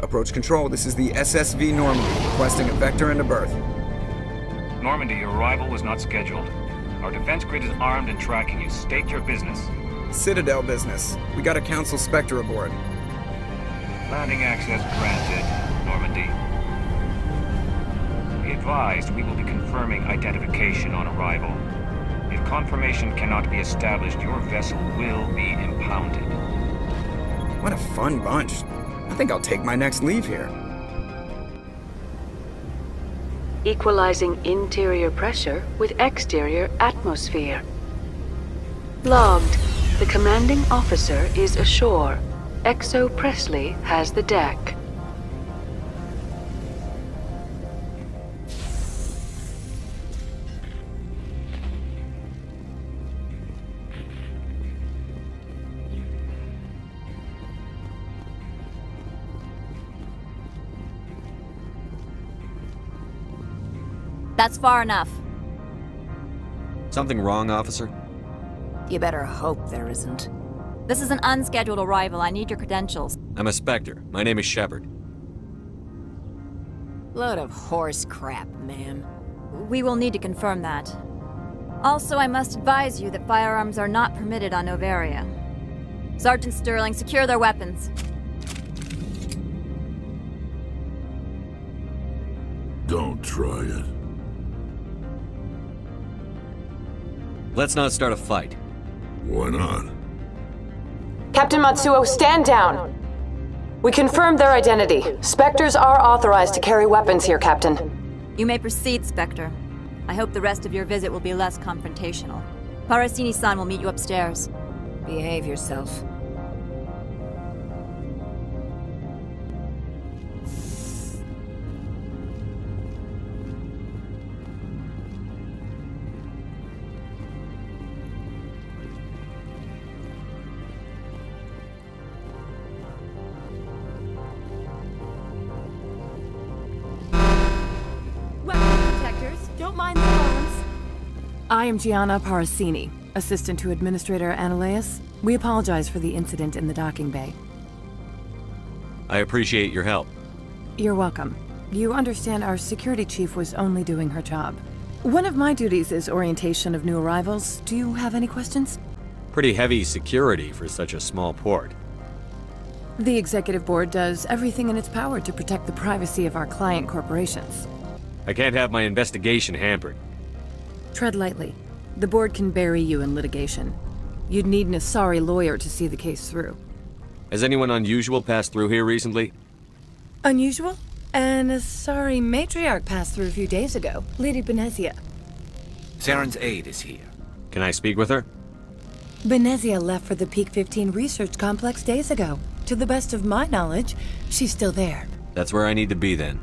Approach control, this is the SSV Normandy, requesting a vector and a berth. Normandy, your arrival was not scheduled. Our defense grid is armed and tracking you. State your business. Citadel business. We got a Council Spectre aboard. Landing access granted, Normandy. Be advised, we will be confirming identification on arrival. If confirmation cannot be established, your vessel will be impounded. What a fun bunch. I think I'll take my next leave here. Equalizing interior pressure with exterior atmosphere. Logged. The commanding officer is ashore. Exo Presley has the deck. That's far enough. Something wrong, officer? You better hope there isn't. This is an unscheduled arrival. I need your credentials. I'm a Spectre. My name is Shepard. Load of horse crap, ma'am. We will need to confirm that. Also, I must advise you that firearms are not permitted on Noveria. Sergeant Sterling, secure their weapons. Don't try it. Let's not start a fight. Why not? Captain Matsuo, stand down! We confirmed their identity. Spectres are authorized to carry weapons here, Captain. You may proceed, Spectre. I hope the rest of your visit will be less confrontational. Parasini-san will meet you upstairs. Behave yourself. I am Gianna Parasini, assistant to Administrator Ananias. We apologize for the incident in the docking bay. I appreciate your help. You're welcome. You understand our security chief was only doing her job. One of my duties is orientation of new arrivals. Do you have any questions? Pretty heavy security for such a small port. The executive board does everything in its power to protect the privacy of our client corporations. I can't have my investigation hampered. Tread lightly. The board can bury you in litigation. You'd need an Asari lawyer to see the case through. Has anyone unusual passed through here recently? Unusual? An Asari matriarch passed through a few days ago, Lady Benezia. Saren's aide is here. Can I speak with her? Benezia left for the Peak 15 research complex days ago. To the best of my knowledge, she's still there. That's where I need to be then.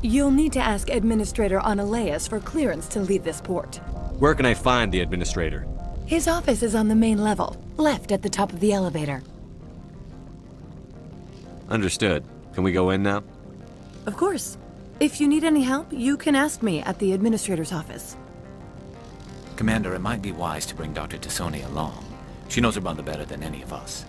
You'll need to ask Administrator Ananias for clearance to leave this port. Where can I find the Administrator? His office is on the main level, left at the top of the elevator. Understood. Can we go in now? Of course. If you need any help, you can ask me at the Administrator's office. Commander, it might be wise to bring Dr. Tassoni along. She knows her mother better than any of us.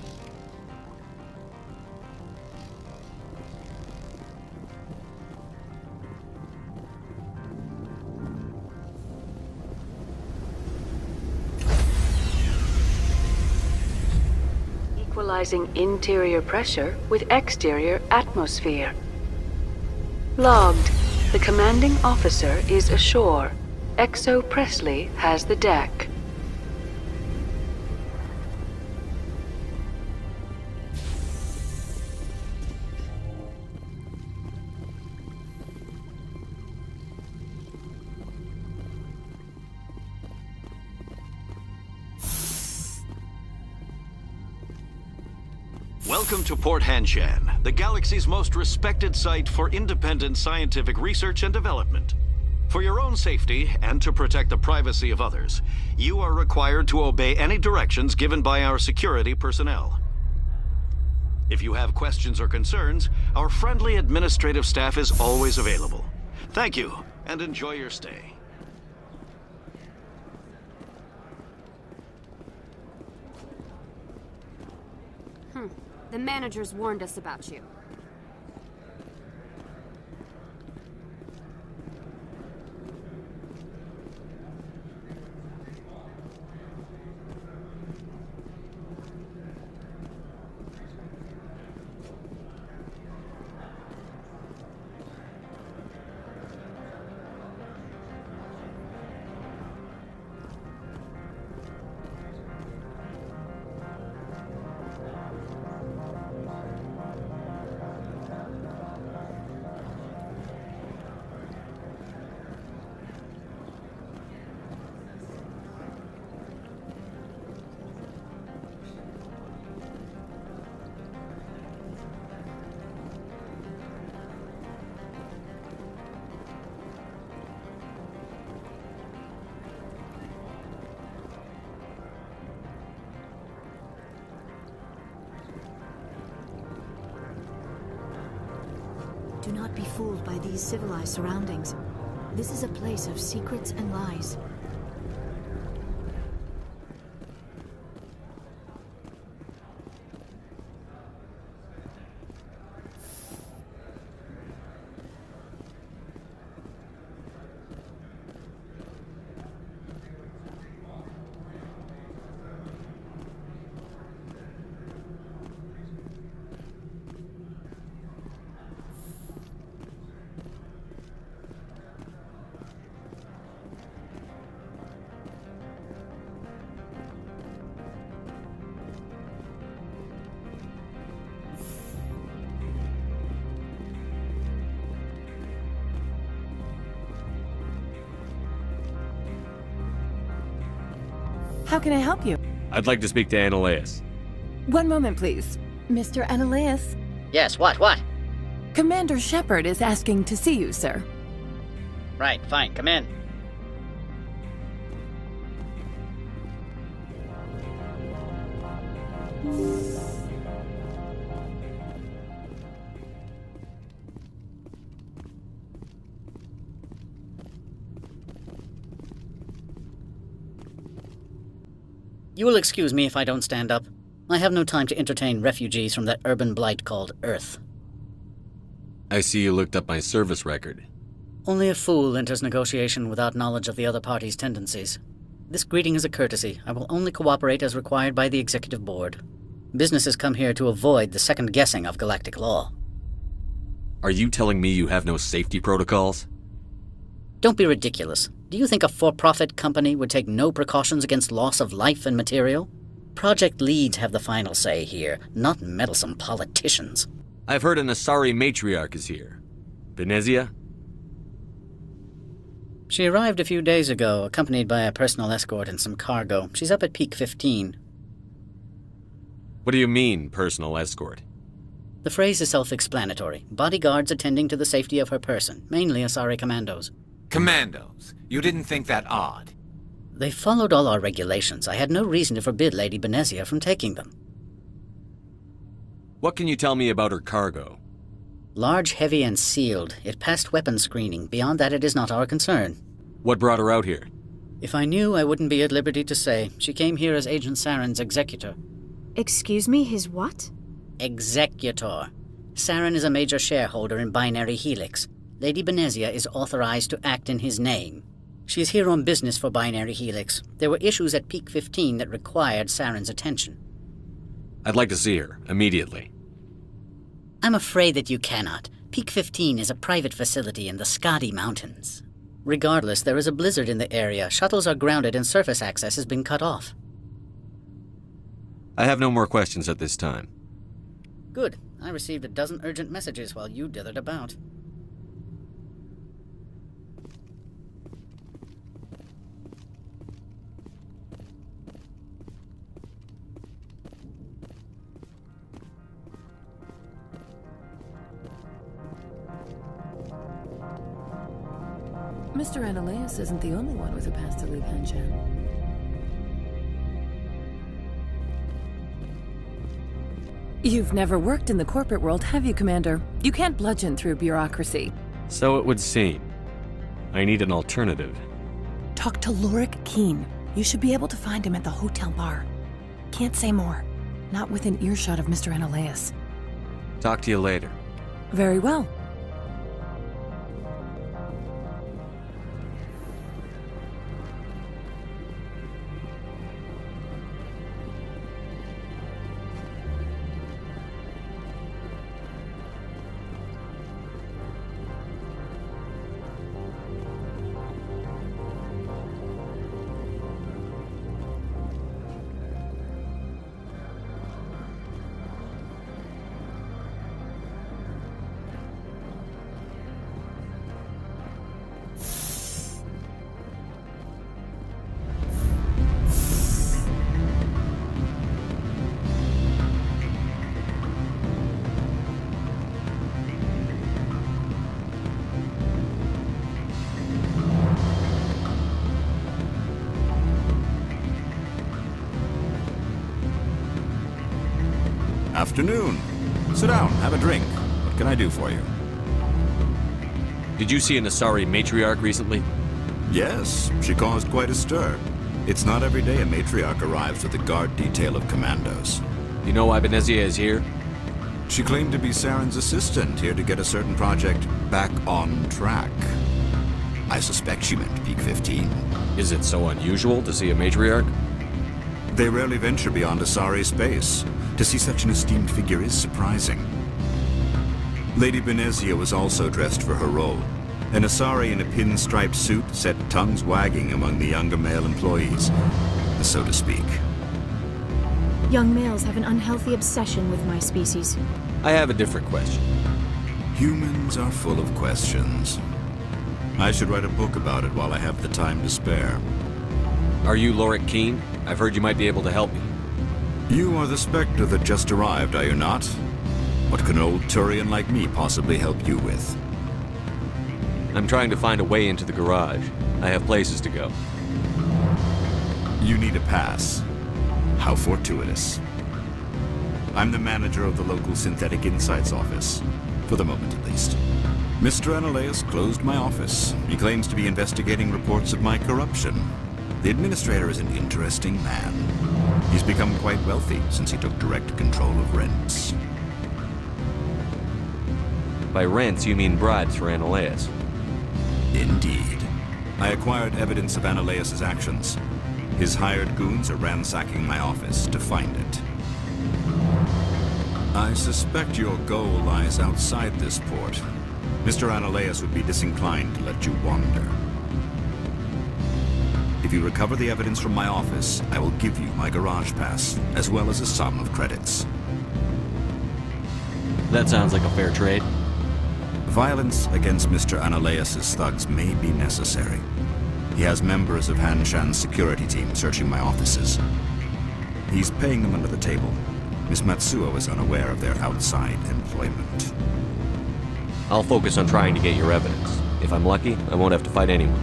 Equalizing interior pressure with exterior atmosphere. Logged. The commanding officer is ashore. Exo Presley has the deck. Welcome to Port Hanshan, the galaxy's most respected site for independent scientific research and development. For your own safety and to protect the privacy of others, you are required to obey any directions given by our security personnel. If you have questions or concerns, our friendly administrative staff is always available. Thank you, and enjoy your stay. The managers warned us about you. Do not be fooled by these civilized surroundings. This is a place of secrets and lies. How can I help you? I'd like to speak to Annaleus. One moment, please. Mr. Annaleus. Yes, what? Commander Shepard is asking to see you, sir. Right, fine, come in. You will excuse me if I don't stand up. I have no time to entertain refugees from that urban blight called Earth. I see you looked up my service record. Only a fool enters negotiation without knowledge of the other party's tendencies. This greeting is a courtesy. I will only cooperate as required by the Executive Board. Businesses come here to avoid the second guessing of galactic law. Are you telling me you have no safety protocols? Don't be ridiculous. Do you think a for-profit company would take no precautions against loss of life and material? Project leads have the final say here, not meddlesome politicians. I've heard an Asari matriarch is here. Benezia? She arrived a few days ago, accompanied by a personal escort and some cargo. She's up at Peak 15. What do you mean, personal escort? The phrase is self-explanatory. Bodyguards attending to the safety of her person, mainly Asari commandos. Commandos? You didn't think that odd? They followed all our regulations. I had no reason to forbid Lady Benezia from taking them. What can you tell me about her cargo? Large, heavy, and sealed. It passed weapons screening. Beyond that, it is not our concern. What brought her out here? If I knew, I wouldn't be at liberty to say. She came here as Agent Saren's executor. Excuse me, his what? Executor. Saren is a major shareholder in Binary Helix. Lady Benezia is authorized to act in his name. She is here on business for Binary Helix. There were issues at Peak 15 that required Saren's attention. I'd like to see her, immediately. I'm afraid that you cannot. Peak 15 is a private facility in the Skadi Mountains. Regardless, there is a blizzard in the area. Shuttles are grounded and surface access has been cut off. I have no more questions at this time. Good. I received a dozen urgent messages while you dithered about. Mr. Annaleus isn't the only one with a pass to leave Henshan. You've never worked in the corporate world, have you, Commander? You can't bludgeon through bureaucracy. So it would seem. I need an alternative. Talk to Lorik Keen. You should be able to find him at the hotel bar. Can't say more. Not within earshot of Mr. Annaleus. Talk to you later. Very well. Afternoon. Sit down, have a drink. What can I do for you? Did you see an Asari matriarch recently? Yes, she caused quite a stir. It's not every day a matriarch arrives with a guard detail of commandos. You know why Benezia is here? She claimed to be Saren's assistant, here to get a certain project back on track. I suspect she meant Peak 15. Is it so unusual to see a matriarch? They rarely venture beyond Asari space. To see such an esteemed figure is surprising. Lady Benezia was also dressed for her role. An Asari in a pinstriped suit set tongues wagging among the younger male employees, so to speak. Young males have an unhealthy obsession with my species. I have a different question. Humans are full of questions. I should write a book about it while I have the time to spare. Are you Lorik Keen? I've heard you might be able to help me. You are the Spectre that just arrived, are you not? What can an old Turian like me possibly help you with? I'm trying to find a way into the garage. I have places to go. You need a pass. How fortuitous. I'm the manager of the local Synthetic Insights office. For the moment, at least. Mr. Analeas closed my office. He claims to be investigating reports of my corruption. The administrator is an interesting man. He's become quite wealthy since he took direct control of rents. By rents, you mean bribes for Analeas? Indeed. I acquired evidence of Analeas' actions. His hired goons are ransacking my office to find it. I suspect your goal lies outside this port. Mr. Analeas would be disinclined to let you wander. If you recover the evidence from my office, I will give you my garage pass, as well as a sum of credits. That sounds like a fair trade. Violence against Mr. Analeas' thugs may be necessary. He has members of Han Shan's security team searching my offices. He's paying them under the table. Miss Matsuo is unaware of their outside employment. I'll focus on trying to get your evidence. If I'm lucky, I won't have to fight anyone.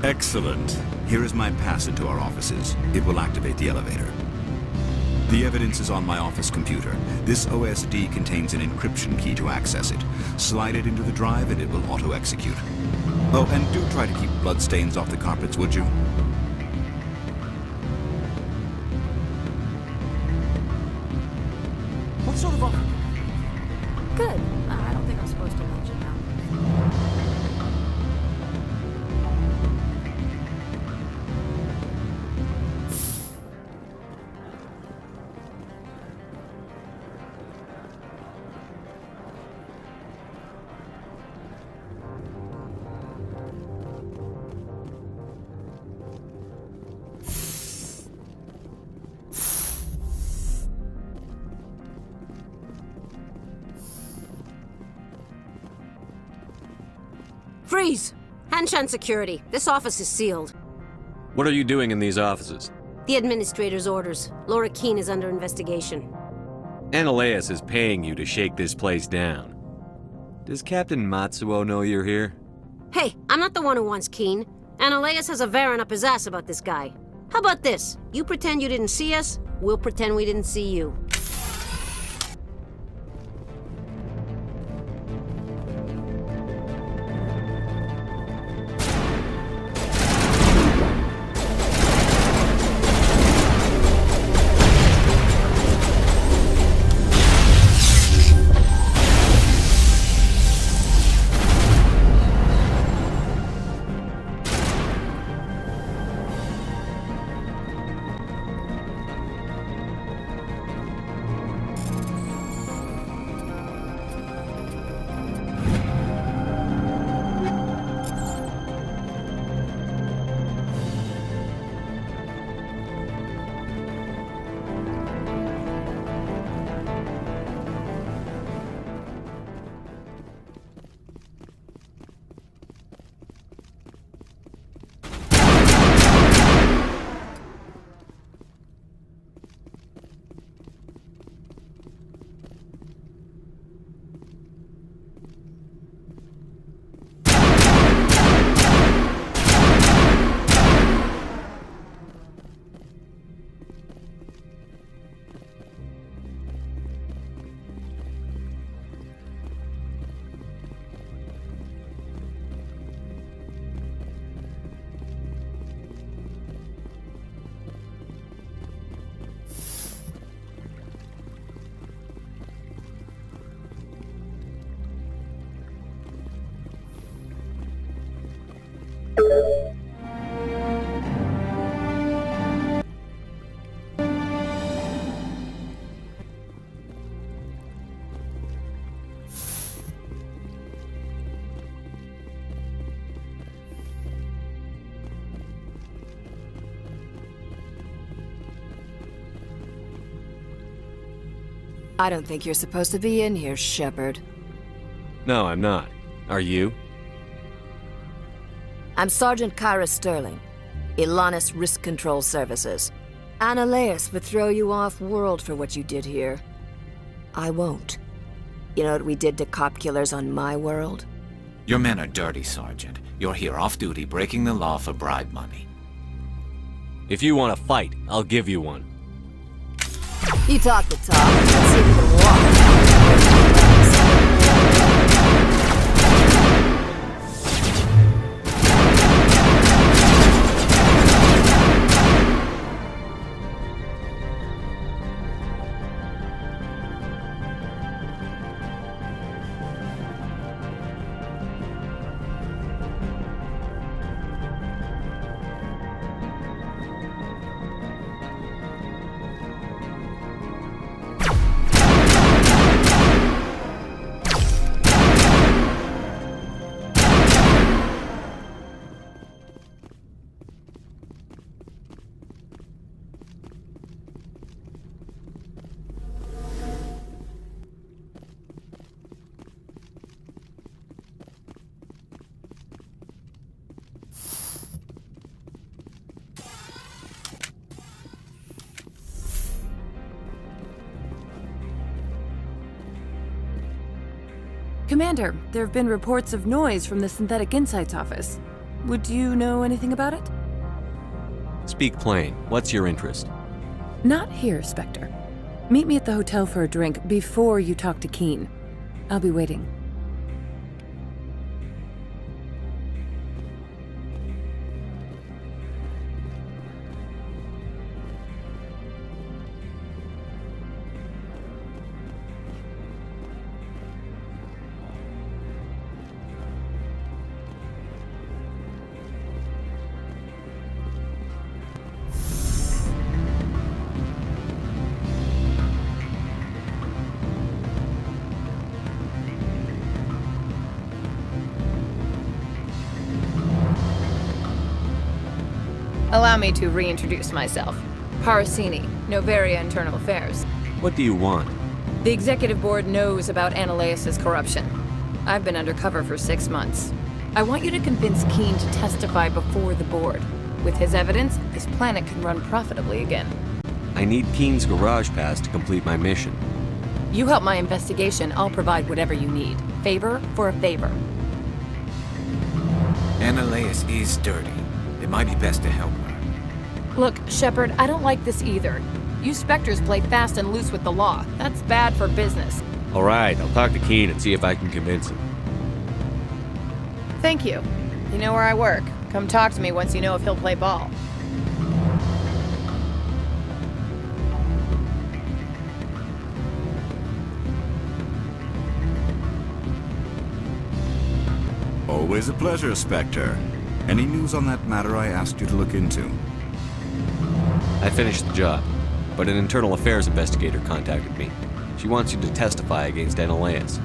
Excellent. Here is my pass into our offices. It will activate the elevator. The evidence is on my office computer. This OSD contains an encryption key to access it. Slide it into the drive and it will auto-execute. Oh, and do try to keep bloodstains off the carpets, would you? What sort of offer? Good. I don't think I'm supposed to mention that. Freeze! Han Shan Security. This office is sealed. What are you doing in these offices? The administrator's orders. Lorik Keen is under investigation. Analeas is paying you to shake this place down. Does Captain Matsuo know you're here? Hey, I'm not the one who wants Keen. Analeas has a Varen up his ass about this guy. How about this? You pretend you didn't see us, we'll pretend we didn't see you. I don't think you're supposed to be in here, Shepard. No, I'm not. Are you? I'm Sergeant Kyra Sterling, Ilanis Risk Control Services. Analeus would throw you off-world for what you did here. I won't. You know what we did to cop killers on my world? Your men are dirty, Sergeant. You're here off-duty, breaking the law for bribe money. If you want to fight, I'll give you one. You talk the talk. Let's see if you can walk. Commander, there have been reports of noise from the Synthetic Insights office. Would you know anything about it? Speak plain. What's your interest? Not here, Spectre. Meet me at the hotel for a drink before you talk to Keen. I'll be waiting. Allow me to reintroduce myself. Parasini, Noveria Internal Affairs. What do you want? The Executive Board knows about Analeus' corruption. I've been undercover for 6 months. I want you to convince Keen to testify before the Board. With his evidence, this planet can run profitably again. I need Keen's garage pass to complete my mission. You help my investigation, I'll provide whatever you need. Favor for a favor. Analeus is dirty. It might be best to help her. Look, Shepard, I don't like this either. You Spectres play fast and loose with the law. That's bad for business. All right, I'll talk to Keen and see if I can convince him. Thank you. You know where I work. Come talk to me once you know if he'll play ball. Always a pleasure, Spectre. Any news on that matter I asked you to look into? I finished the job, but an internal affairs investigator contacted me. She wants you to testify against Analeus.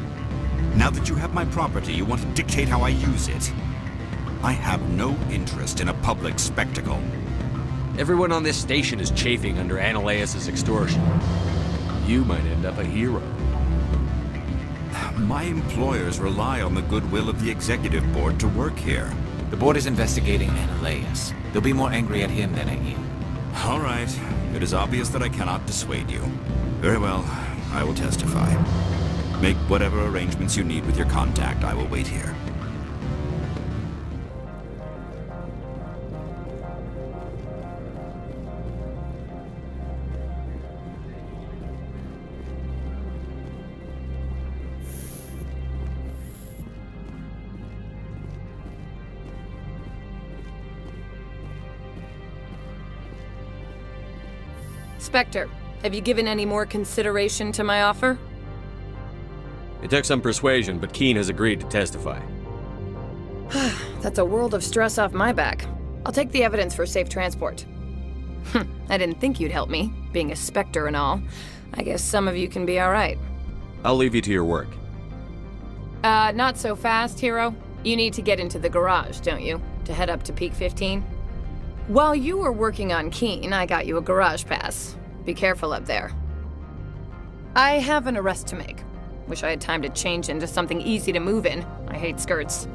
Now that you have my property, you want to dictate how I use it. I have no interest in a public spectacle. Everyone on this station is chafing under Analeus' extortion. You might end up a hero. My employers rely on the goodwill of the Executive Board to work here. The Board is investigating Analeus. They'll be more angry at him than at you. All right. It is obvious that I cannot dissuade you. Very well. I will testify. Make whatever arrangements you need with your contact. I will wait here. Spectre, have you given any more consideration to my offer? It took some persuasion, but Keen has agreed to testify. That's a world of stress off my back. I'll take the evidence for safe transport. I didn't think you'd help me, being a Spectre and all. I guess some of you can be alright. I'll leave you to your work. Not so fast, Hero. You need to get into the garage, don't you? To head up to Peak 15? While you were working on Keen, I got you a garage pass. Be careful up there. I have an arrest to make. Wish I had time to change into something easy to move in. I hate skirts.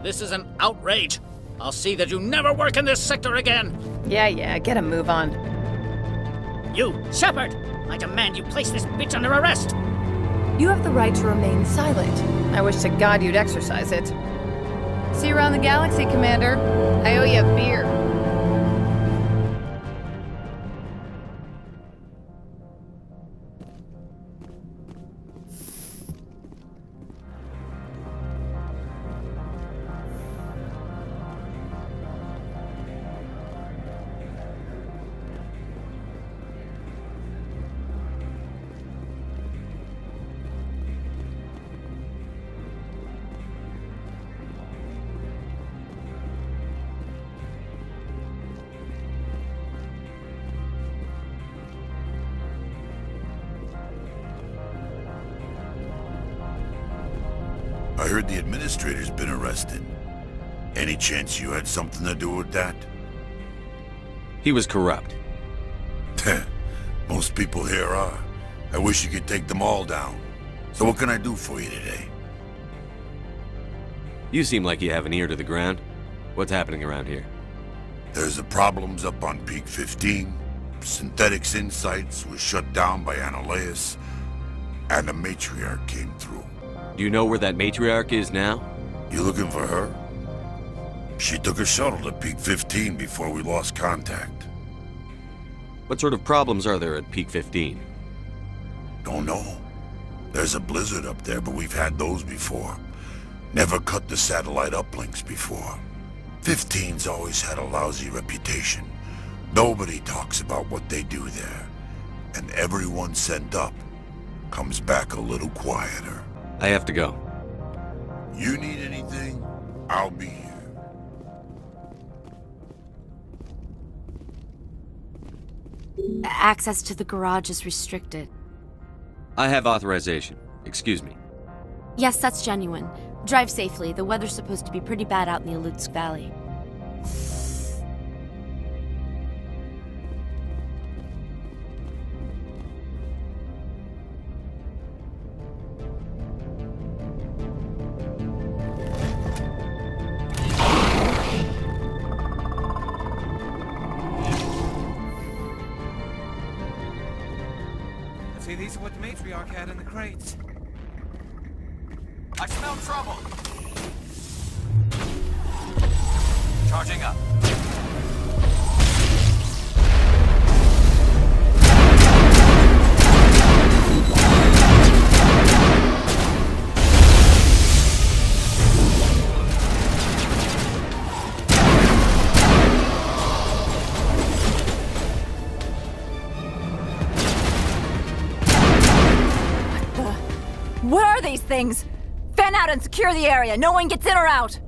This is an outrage. I'll see that you never work in this sector again. Yeah, get a move on. You, Shepard! I demand you place this bitch under arrest! You have the right to remain silent. I wish to God you'd exercise it. See you around the galaxy, Commander. I owe you a beer. I heard the administrator's been arrested. Any chance you had something to do with that? He was corrupt. Most people here are. I wish you could take them all down. So what can I do for you today? You seem like you have an ear to the ground. What's happening around here? There's the problems up on Peak 15. Synthetics Insights was shut down by Analeus. And the Matriarch came through. Do you know where that Matriarch is now? You looking for her? She took a shuttle to Peak 15 before we lost contact. What sort of problems are there at Peak 15? Don't know. There's a blizzard up there, but we've had those before. Never cut the satellite uplinks before. 15's always had a lousy reputation. Nobody talks about what they do there. And everyone sent up comes back a little quieter. I have to go. You need anything, I'll be here. Access to the garage is restricted. I have authorization. Excuse me. Yes, that's genuine. Drive safely. The weather's supposed to be pretty bad out in the Alutsk Valley. See, these are what the Matriarch had in the crates. I smell trouble. Charging up. What are these things? Fan out and secure the area. No one gets in or out.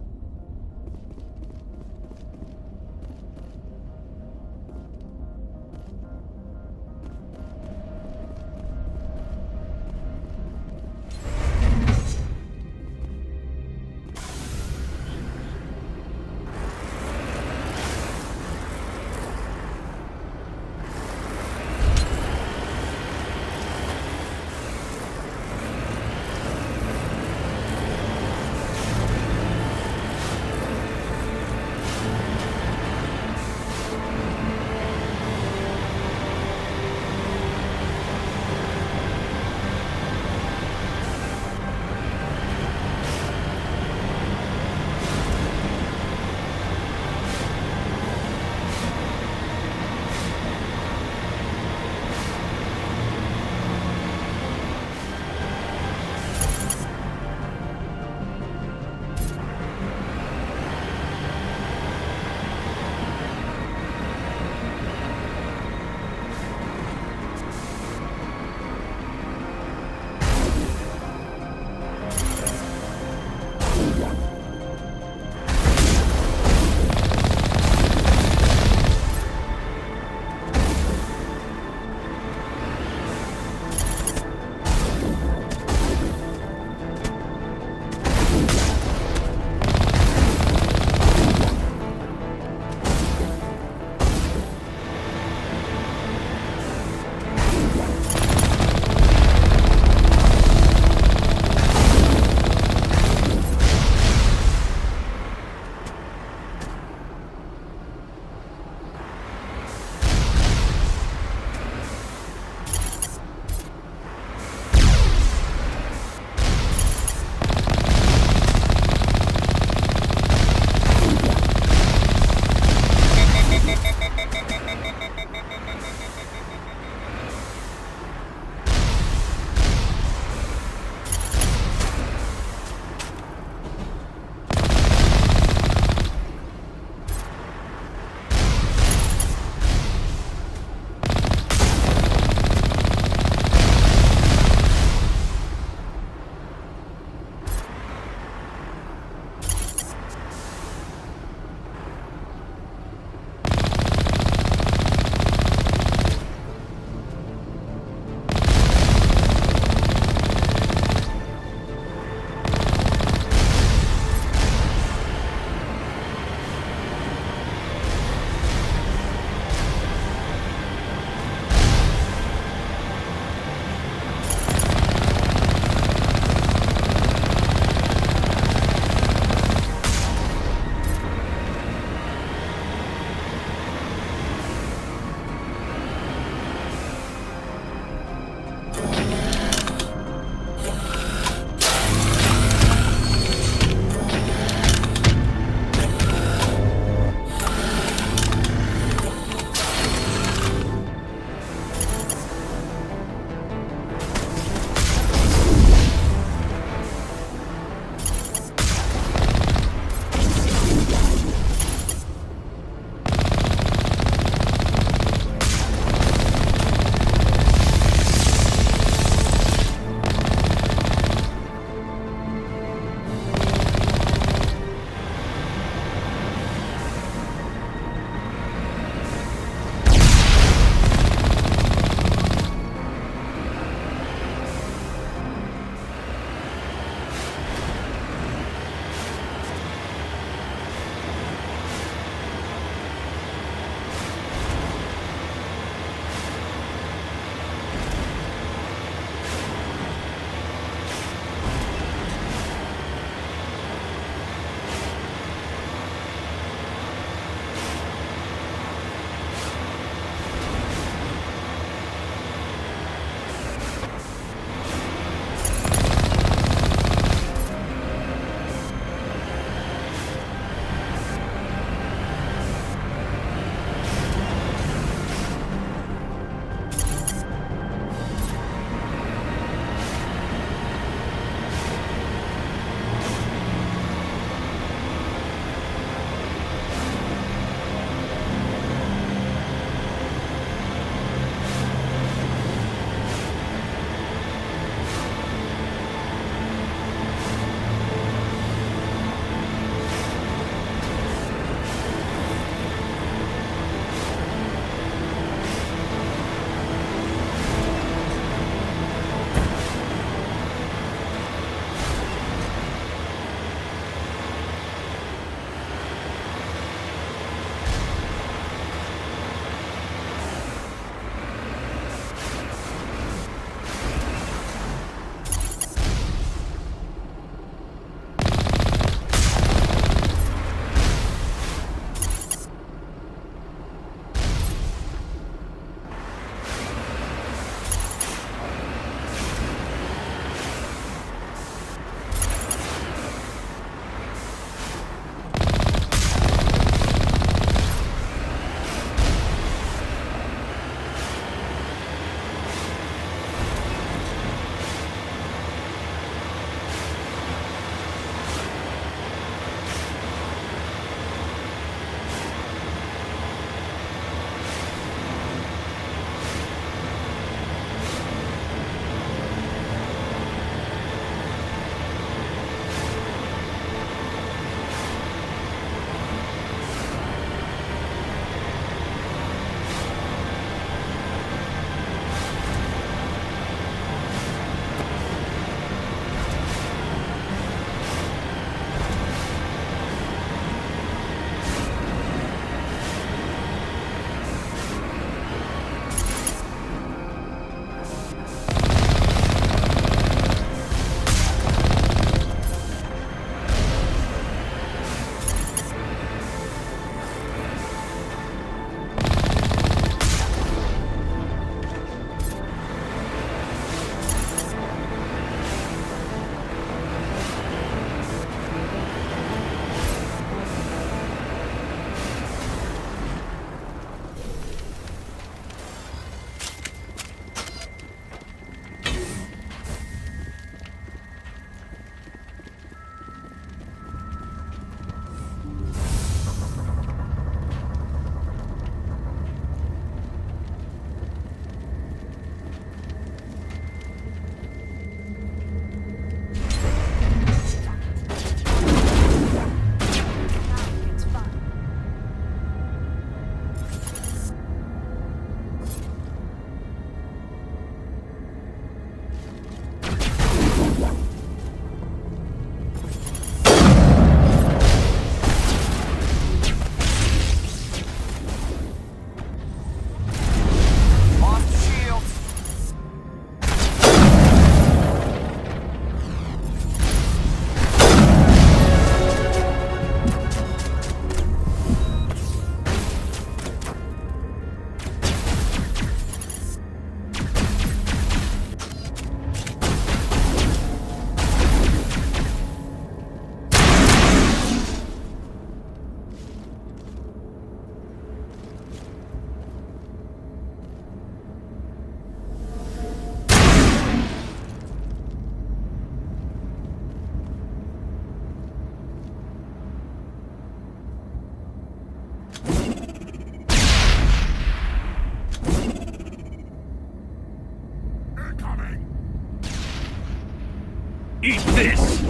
Eat this!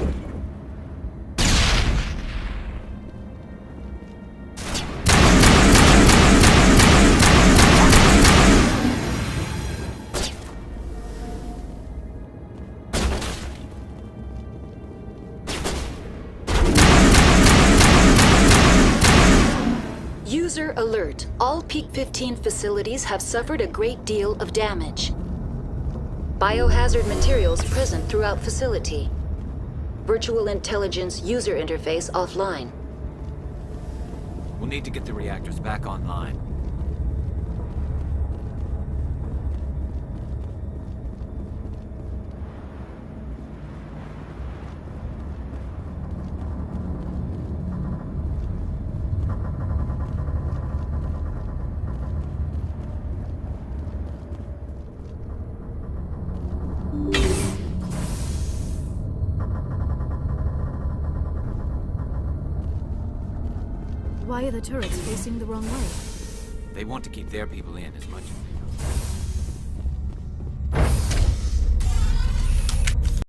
User alert. All Peak 15 facilities have suffered a great deal of damage. Biohazard materials present throughout facility. Virtual intelligence user interface offline. We'll need to get the reactors back online. Why are the turrets facing the wrong way? They want to keep their people in as much as